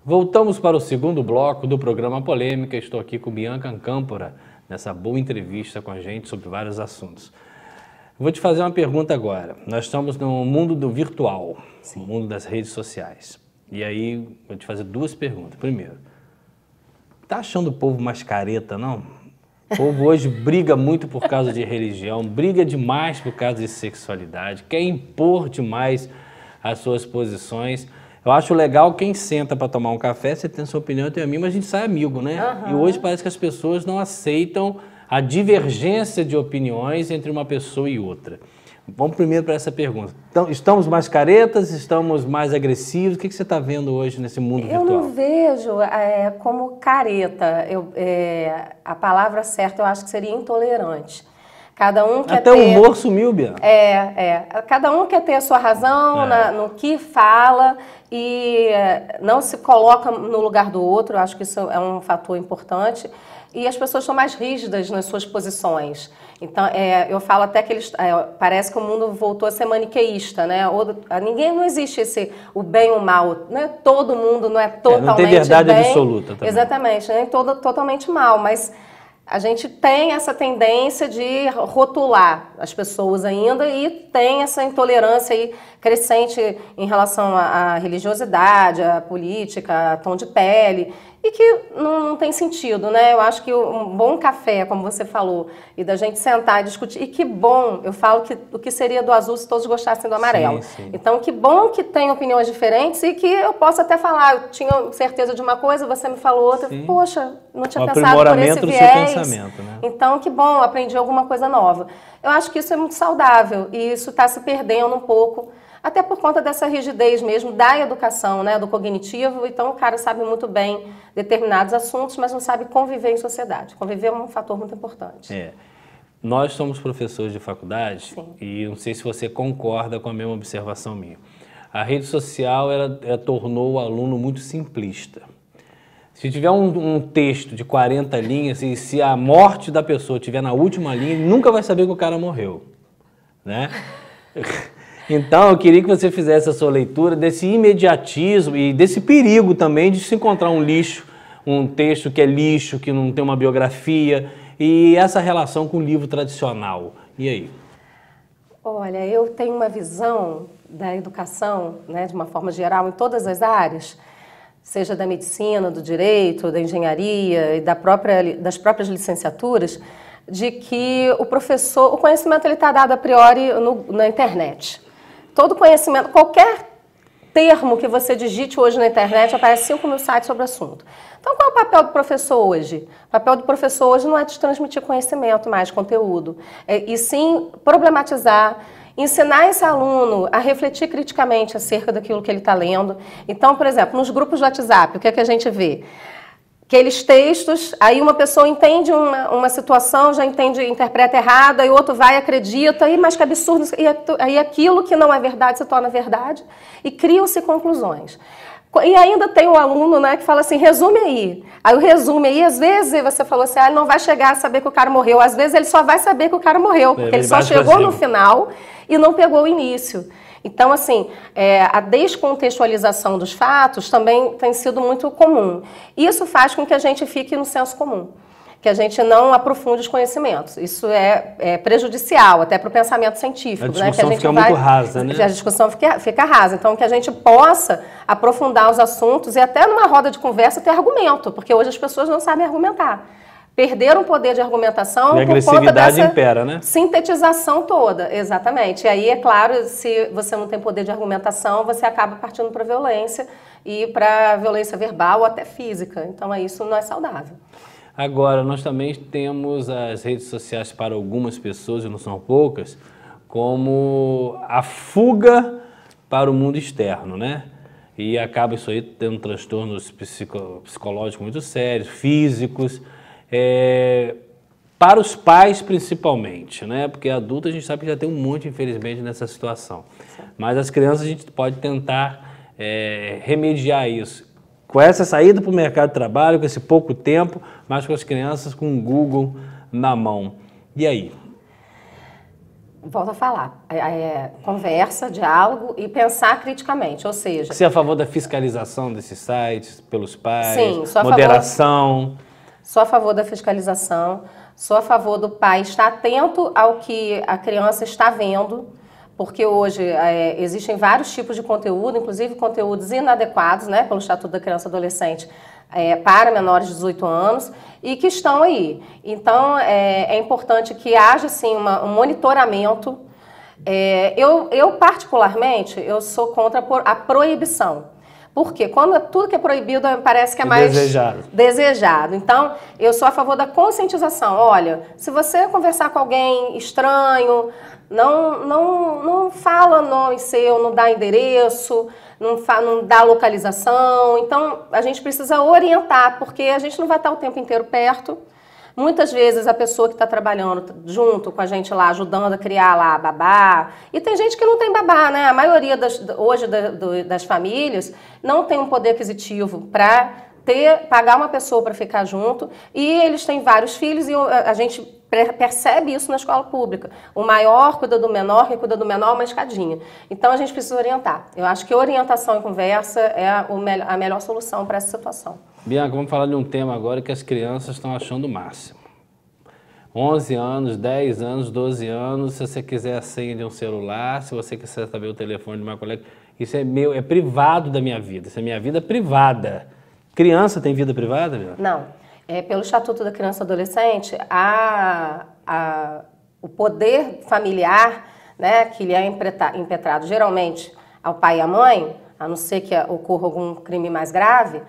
Voltamos para o segundo bloco do programa Polêmica. Estou aqui com Bianca Ancâmpora, nessa boa entrevista com a gente sobre vários assuntos. Vou te fazer uma pergunta agora. Nós estamos no mundo do virtual, no mundo das redes sociais. E aí, vou te fazer duas perguntas. Primeiro, tá achando o povo mais careta, não? O povo hoje briga muito por causa de religião, briga demais por causa de sexualidade, quer impor demais as suas posições. Eu acho legal quem senta para tomar um café, você tem a sua opinião, eu tenho a minha, mas a gente sai amigo, né? E hoje parece que as pessoas não aceitam a divergência de opiniões entre uma pessoa e outra. Vamos primeiro para essa pergunta. Então, estamos mais caretas, estamos mais agressivos? O que você está vendo hoje nesse mundo virtual? Eu não vejo como careta. A palavra certa eu acho que seria intolerante. Cada um quer Até o humor sumiu, Bia. Cada um quer ter a sua razão no que fala e não se coloca no lugar do outro. Eu acho que isso é um fator importante. E as pessoas são mais rígidas nas suas posições. Então, eu falo até que parece que o mundo voltou a ser maniqueísta, né? Não existe o bem e o mal, né? Todo mundo não é totalmente não tem verdade bem, absoluta também. Exatamente, nem totalmente mal, mas a gente tem essa tendência de rotular as pessoas ainda e tem essa intolerância aí crescente em relação à religiosidade, à política, a tom de pele, e que não tem sentido, né? Eu acho que um bom café, como você falou, e da gente sentar e discutir, e que bom, eu falo que o que seria do azul se todos gostassem do amarelo. Sim. Então, que bom que tem opiniões diferentes e que eu posso até falar, eu tinha certeza de uma coisa, você me falou outra, Sim. Poxa, não tinha O pensado por esse aprimoramento do viés. seu pensamento, né? Então, que bom, aprendi alguma coisa nova. Eu acho que isso é muito saudável e isso está se perdendo um pouco, até por conta dessa rigidez mesmo da educação, né, do cognitivo. Então, o cara sabe muito bem determinados assuntos, mas não sabe conviver em sociedade. Conviver é um fator muito importante. Nós somos professores de faculdade. Sim. E não sei se você concorda com a mesma observação minha. A rede social ela tornou o aluno muito simplista. Se tiver um texto de 40 linhas e se a morte da pessoa estiver na última linha, ele nunca vai saber que o cara morreu, né? Então, eu queria que você fizesse a sua leitura desse imediatismo e desse perigo também de se encontrar um lixo, um texto que é lixo, que não tem uma biografia, e essa relação com o livro tradicional. E aí? Olha, eu tenho uma visão da educação, né, de uma forma geral, em todas as áreas, seja da medicina, do direito, da engenharia e das próprias licenciaturas, de que o conhecimento ele está dado a priori na internet. Todo conhecimento, qualquer termo que você digite hoje na internet, aparece 5 mil sites sobre o assunto. Então, qual é o papel do professor hoje? O papel do professor hoje não é de transmitir conhecimento, mais conteúdo, e sim problematizar, ensinar esse aluno a refletir criticamente acerca daquilo que ele está lendo. Então, por exemplo, nos grupos do WhatsApp, o que é que a gente vê? Aqueles textos, aí uma pessoa entende uma situação, já interpreta errado, aí o outro vai e acredita, mas que absurdo, e aí aquilo que não é verdade se torna verdade, e criam-se conclusões. E ainda tem o aluno, né, que fala assim, resume aí. Aí o resume aí, às vezes você falou assim, ele não vai chegar a saber que o cara morreu, às vezes ele só vai saber que o cara morreu, porque ele só chegou no final e não pegou o início. Então, assim, a descontextualização dos fatos também tem sido muito comum. Isso faz com que a gente fique no senso comum, que a gente não aprofunde os conhecimentos. Isso é prejudicial até para o pensamento científico. A discussão fica muito rasa, né? A discussão fica rasa. Então, que a gente possa aprofundar os assuntos e até numa roda de conversa ter argumento, porque hoje as pessoas não sabem argumentar. Perderam o poder de argumentação por conta dessa impera, né? Sintetização toda, exatamente. E aí, é claro, se você não tem poder de argumentação, você acaba partindo para a violência e para a violência verbal ou até física. Então, isso não é saudável. Agora, nós também temos as redes sociais para algumas pessoas, e não são poucas, como a fuga para o mundo externo, né? E acaba isso aí tendo transtornos psicológicos muito sérios, físicos, para os pais principalmente, né? Porque adulto a gente sabe que já tem um monte, infelizmente, nessa situação. Mas as crianças a gente pode tentar remediar isso. Com essa saída para o mercado de trabalho, com esse pouco tempo, mas com as crianças com o Google na mão. E aí? Volto a falar, conversa, diálogo e pensar criticamente, ou seja... Você é a favor da fiscalização desses sites pelos pais? Sim, sou a moderação? Sou a favor da fiscalização, sou a favor do pai estar atento ao que a criança está vendo, porque hoje existem vários tipos de conteúdo, inclusive conteúdos inadequados, né, pelo Estatuto da Criança e Adolescente, para menores de 18 anos, e que estão aí. Então, é importante que haja, assim, um monitoramento. Eu, particularmente, eu sou contra a proibição. Porque quando tudo que é proibido parece que é mais desejado. Então, eu sou a favor da conscientização. Olha, se você conversar com alguém estranho, não fala nome seu, não dá endereço, não dá localização. Então, a gente precisa orientar, porque a gente não vai estar o tempo inteiro perto. Muitas vezes a pessoa que está trabalhando junto com a gente lá, ajudando a criar lá a babá, e tem gente que não tem babá, né? A maioria hoje das famílias não tem um poder aquisitivo para pagar uma pessoa para ficar junto, e eles têm vários filhos e a gente percebe isso na escola pública. O maior cuida do menor, quem cuida do menor é uma escadinha. Então a gente precisa orientar. Eu acho que orientação e conversa é a melhor solução para essa situação. Bianca, vamos falar de um tema agora que as crianças estão achando o máximo. 11 anos, 10 anos, 12 anos, se você quiser a senha de um celular, se você quiser saber o telefone de uma colega, isso é meu, é privado da minha vida, isso é minha vida privada. Criança tem vida privada, Bianca? Não. Pelo Estatuto da Criança e Adolescente, o poder familiar, né, que lhe é impetrado geralmente ao pai e à mãe, a não ser que ocorra algum crime mais grave,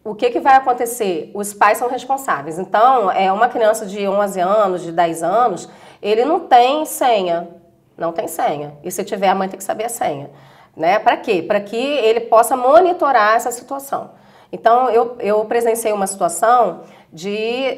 o que vai acontecer? Os pais são responsáveis. Então, uma criança de 11 anos, de 10 anos, ele não tem senha. Não tem senha. E se tiver, a mãe tem que saber a senha. Né? Para quê? Para que ele possa monitorar essa situação. Então, eu presenciei uma situação de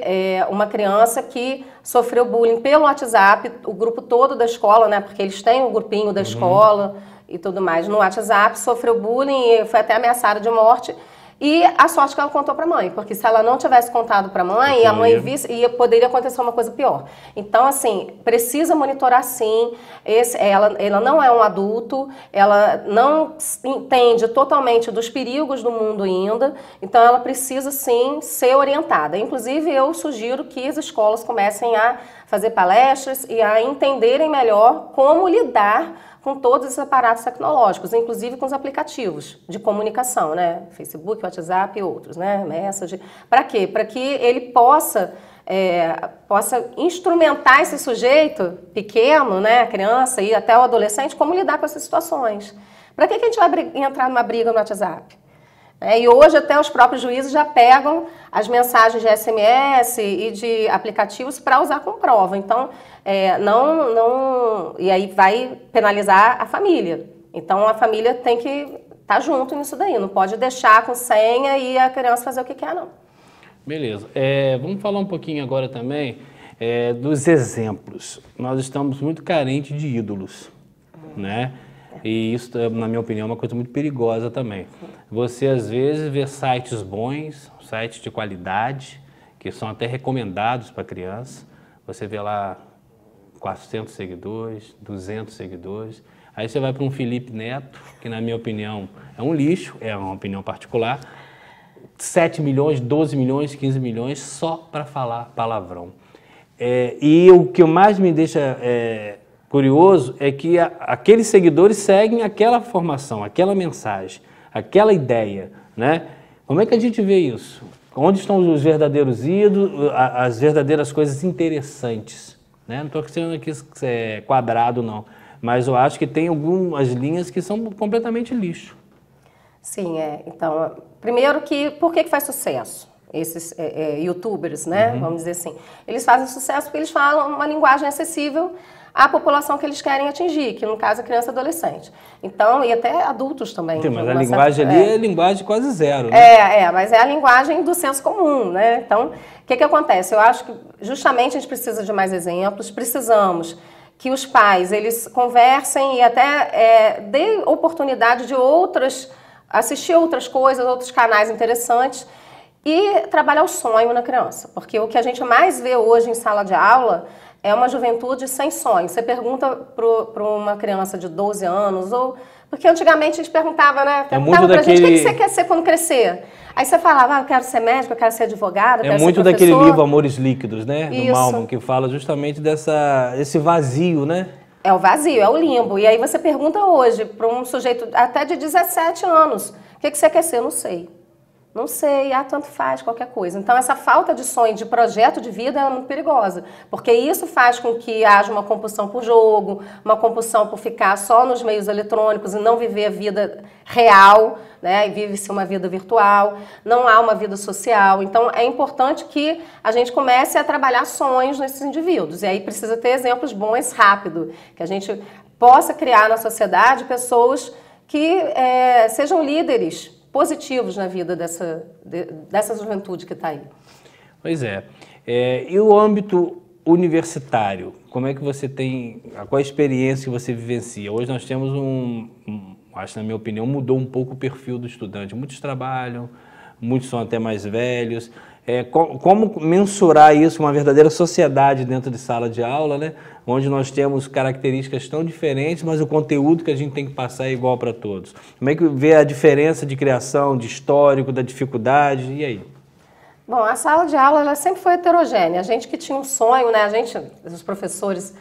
uma criança que sofreu bullying pelo WhatsApp, o grupo todo da escola, né? Porque eles têm o grupinho da escola e tudo mais no WhatsApp, sofreu bullying e foi até ameaçada de morte. E a sorte que ela contou para a mãe, porque se ela não tivesse contado para a mãe, a mãe visse, poderia acontecer uma coisa pior. Então, assim, precisa monitorar sim. Ela não é um adulto, ela não entende totalmente dos perigos do mundo ainda, então ela precisa sim ser orientada. Inclusive, eu sugiro que as escolas comecem a fazer palestras e a entenderem melhor como lidar com todos esses aparatos tecnológicos, inclusive com os aplicativos de comunicação, né? Facebook, WhatsApp e outros, né? Message. Para quê? Para que ele possa instrumentar esse sujeito pequeno, né? A criança e até o adolescente, como lidar com essas situações. Para que a gente vai entrar numa briga no WhatsApp? E hoje até os próprios juízes já pegam as mensagens de SMS e de aplicativos para usar com prova. Então, e aí vai penalizar a família. Então, a família tem que estar junto nisso daí. Não pode deixar com senha e a criança fazer o que quer, não. Beleza. Vamos falar um pouquinho agora também dos exemplos. Nós estamos muito carentes de ídolos, né? E isso, na minha opinião, é uma coisa muito perigosa também. Você, às vezes, vê sites bons, sites de qualidade, que são até recomendados para criança. Você vê lá 400 seguidores, 200 seguidores. Aí você vai para um Felipe Neto, que, na minha opinião, é um lixo, é uma opinião particular. 7 milhões, 12 milhões, 15 milhões, só para falar palavrão. E o que mais me deixa curioso é que aqueles seguidores seguem aquela formação, aquela mensagem, aquela ideia, né? Como é que a gente vê isso? Onde estão os verdadeiros ídolos, as verdadeiras coisas interessantes, né? Não estou dizendo aqui que é quadrado, não, mas eu acho que tem algumas linhas que são completamente lixo. Sim, então, primeiro por que faz sucesso? Esses youtubers, né? Vamos dizer assim. Eles fazem sucesso porque eles falam uma linguagem acessível à população que eles querem atingir, que no caso é criança e adolescente. Então, e até adultos também. Sim, mas a linguagem ali é linguagem quase zero, né? Mas é a linguagem do senso comum, né? Então, o que acontece? Eu acho que justamente a gente precisa de mais exemplos, precisamos que os pais, eles conversem e até dêem oportunidade de assistir outras coisas, outros canais interessantes e trabalhar o sonho na criança. Porque o que a gente mais vê hoje em sala de aula é uma juventude sem sonho. Você pergunta para uma criança de 12 anos, ou porque antigamente a gente perguntava, né? Perguntava pra gente, o que você quer ser quando crescer? Aí você falava, eu quero ser médico, eu quero ser advogado, eu quero ser professor. É muito daquele livro Amores Líquidos, né? Do Malman, que fala justamente desse vazio, né? É o vazio, é o limbo. E aí você pergunta hoje para um sujeito até de 17 anos, o que você quer ser? Eu não sei. Não sei, tanto faz, qualquer coisa. Então, essa falta de sonho, de projeto de vida é muito perigosa, porque isso faz com que haja uma compulsão por jogo, uma compulsão por ficar só nos meios eletrônicos e não viver a vida real, né? E vive-se uma vida virtual, não há uma vida social. Então, é importante que a gente comece a trabalhar sonhos nesses indivíduos. E aí precisa ter exemplos bons rápido, que a gente possa criar na sociedade pessoas que sejam líderes positivos na vida dessa juventude que está aí. Pois é. E o âmbito universitário? Como é que você tem, qual a experiência que você vivencia? Hoje nós temos acho, na minha opinião, mudou um pouco o perfil do estudante. Muitos trabalham, muitos são até mais velhos. Como mensurar isso, uma verdadeira sociedade dentro de sala de aula, né? Onde nós temos características tão diferentes, mas o conteúdo que a gente tem que passar é igual para todos. Como é que vê a diferença de criação, de histórico, da dificuldade, e aí? Bom, a sala de aula ela sempre foi heterogênea. A gente que tinha um sonho, né? Os professores,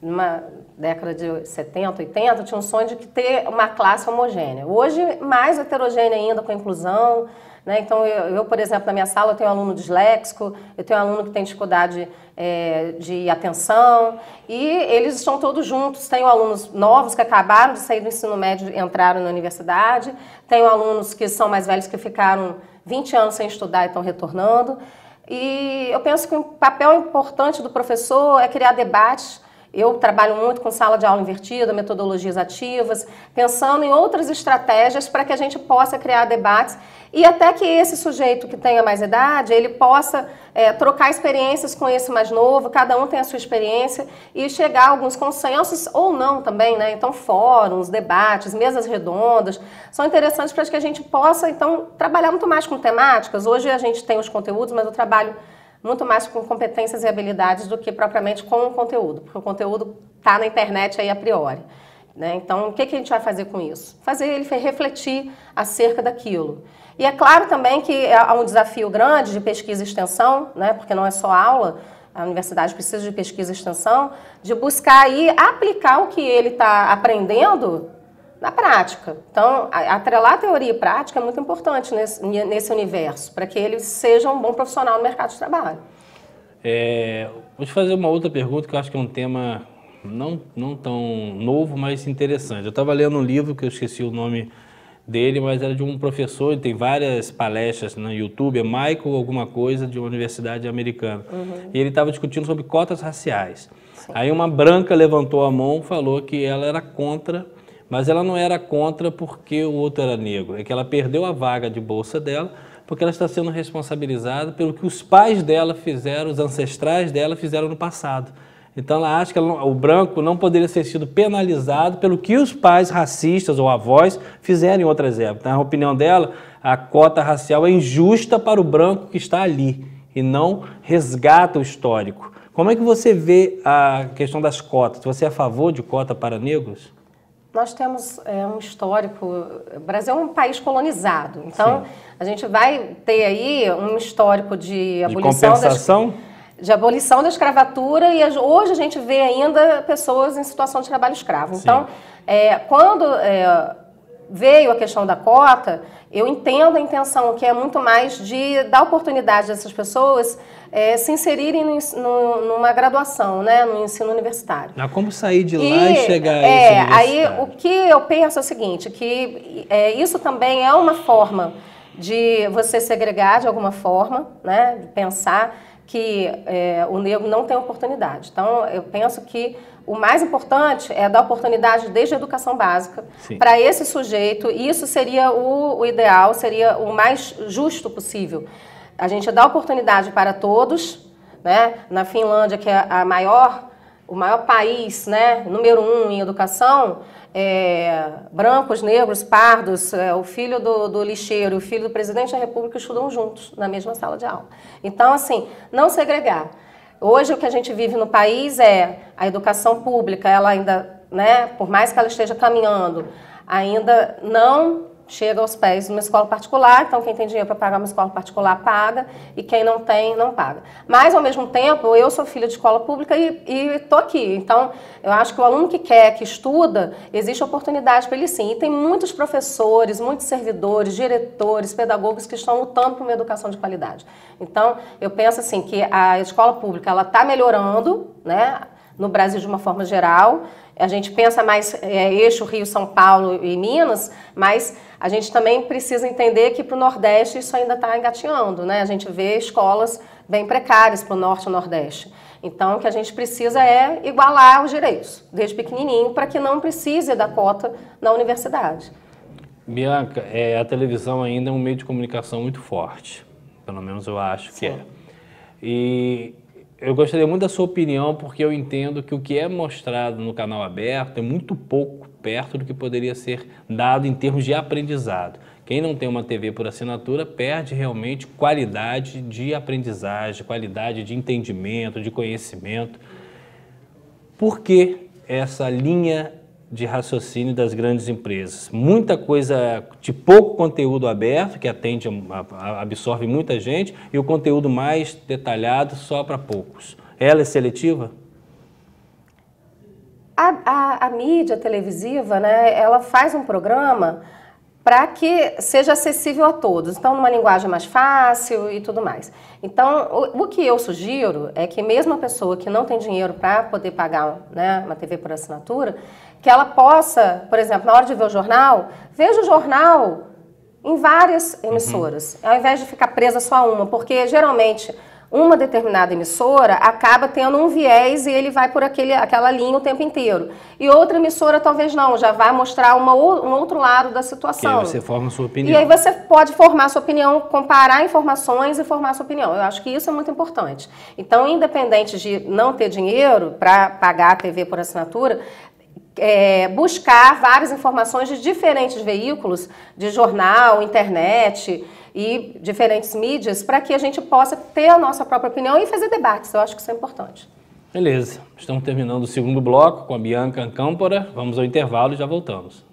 numa década de 70, 80, tinham um sonho de ter uma classe homogênea. Hoje, mais heterogênea ainda com a inclusão, né? Então, eu, por exemplo, na minha sala eu tenho um aluno disléxico, eu tenho um aluno que tem dificuldade de atenção, e eles estão todos juntos. Tenho alunos novos que acabaram de sair do ensino médio e entraram na universidade, tenho alunos que são mais velhos que ficaram 20 anos sem estudar e estão retornando. E eu penso que um papel importante do professor é criar debates. Eu trabalho muito com sala de aula invertida, metodologias ativas, pensando em outras estratégias para que a gente possa criar debates e até que esse sujeito que tenha mais idade, ele possa trocar experiências com esse mais novo, cada um tem a sua experiência e chegar a alguns consensos ou não também, né? Então fóruns, debates, mesas redondas, são interessantes para que a gente possa então trabalhar muito mais com temáticas. Hoje a gente tem os conteúdos, mas eu trabalho muito mais com competências e habilidades do que propriamente com o conteúdo, porque o conteúdo está na internet aí a priori, né? Então, o que a gente vai fazer com isso? Fazer ele refletir acerca daquilo. E é claro também que há um desafio grande de pesquisa e extensão, né? Porque não é só aula, a universidade precisa de pesquisa e extensão, de buscar aí aplicar o que ele está aprendendo na prática. Então, atrelar a teoria e prática é muito importante nesse universo, para que ele seja um bom profissional no mercado de trabalho. Vou te fazer uma outra pergunta que eu acho que é um tema não tão novo, mas interessante. Eu estava lendo um livro que eu esqueci o nome dele, mas era de um professor, ele tem várias palestras no YouTube, é Michael alguma coisa, de uma universidade americana. E ele estava discutindo sobre cotas raciais. Sim. Aí uma branca levantou a mão e falou que ela era contra, mas ela não era contra porque o outro era negro, é que ela perdeu a vaga de bolsa dela porque ela está sendo responsabilizada pelo que os pais dela fizeram, os ancestrais dela fizeram no passado. Então ela acha que o branco não poderia ter sido penalizado pelo que os pais racistas ou avós fizeram em outras épocas. Na opinião dela, a cota racial é injusta para o branco que está ali e não resgata o histórico. Como é que você vê a questão das cotas? Você é a favor de cota para negros? Nós temos um histórico, o Brasil é um país colonizado, então a gente vai ter aí um histórico de abolição de abolição da escravatura e hoje a gente vê ainda pessoas em situação de trabalho escravo. Então, quando veio a questão da cota, eu entendo a intenção que é muito mais de dar oportunidade dessas pessoas se inserirem numa graduação, né, no ensino universitário. Mas como sair de lá e chegar a esse aí o que eu penso é o seguinte, que isso também é uma forma de você segregar de alguma forma, né, de pensar que o negro não tem oportunidade. Então, eu penso que o mais importante é dar oportunidade desde a educação básica para esse sujeito, e isso seria o ideal, seria o mais justo possível. A gente dá oportunidade para todos, né? Na Finlândia, que é o maior país, né, número 1 em educação, brancos, negros, pardos, o filho do lixeiro e o filho do presidente da República estudam juntos na mesma sala de aula. Então, assim, não segregar. Hoje o que a gente vive no país é a educação pública, ela ainda, né, por mais que ela esteja caminhando, ainda não chega aos pés de uma escola particular, então quem tem dinheiro para pagar uma escola particular paga e quem não tem, não paga. Mas, ao mesmo tempo, eu sou filha de escola pública e estou aqui, então eu acho que o aluno que quer, que estuda, existe oportunidade para ele sim. E tem muitos professores, muitos servidores, diretores, pedagogos que estão lutando por uma educação de qualidade. Então, eu penso assim que a escola pública ela está melhorando, né, no Brasil de uma forma geral. A gente pensa mais eixo Rio, São Paulo e Minas, mas a gente também precisa entender que para o Nordeste isso ainda está engatinhando, né? A gente vê escolas bem precárias para o Norte e Nordeste. Então, o que a gente precisa é igualar os direitos, desde pequenininho, para que não precise da cota na universidade. Bianca, a televisão ainda é um meio de comunicação muito forte, pelo menos eu acho que é. E eu gostaria muito da sua opinião, porque eu entendo que o que é mostrado no canal aberto é muito pouco perto do que poderia ser dado em termos de aprendizado. Quem não tem uma TV por assinatura perde realmente qualidade de aprendizagem, qualidade de entendimento, de conhecimento. Por que essa linha de raciocínio das grandes empresas? Muita coisa de pouco conteúdo aberto, que absorve muita gente, e o conteúdo mais detalhado só para poucos. Ela é seletiva? A mídia televisiva, né, ela faz um programa para que seja acessível a todos, então numa linguagem mais fácil e tudo mais. Então, o que eu sugiro é que mesmo a pessoa que não tem dinheiro para poder pagar, né, uma TV por assinatura, que ela possa, por exemplo, na hora de ver o jornal, veja o jornal em várias emissoras, ao invés de ficar presa só a uma, porque geralmente uma determinada emissora acaba tendo um viés e ele vai por aquela linha o tempo inteiro. E outra emissora talvez não, já vai mostrar um outro lado da situação. Que aí você forma a sua opinião. E aí você pode formar a sua opinião, comparar informações e formar a sua opinião. Eu acho que isso é muito importante. Então, independente de não ter dinheiro para pagar a TV por assinatura, buscar várias informações de diferentes veículos, de jornal, internet e diferentes mídias, para que a gente possa ter a nossa própria opinião e fazer debates. Eu acho que isso é importante. Beleza, estamos terminando o segundo bloco com a Bianca Câmpora. Vamos ao intervalo e já voltamos.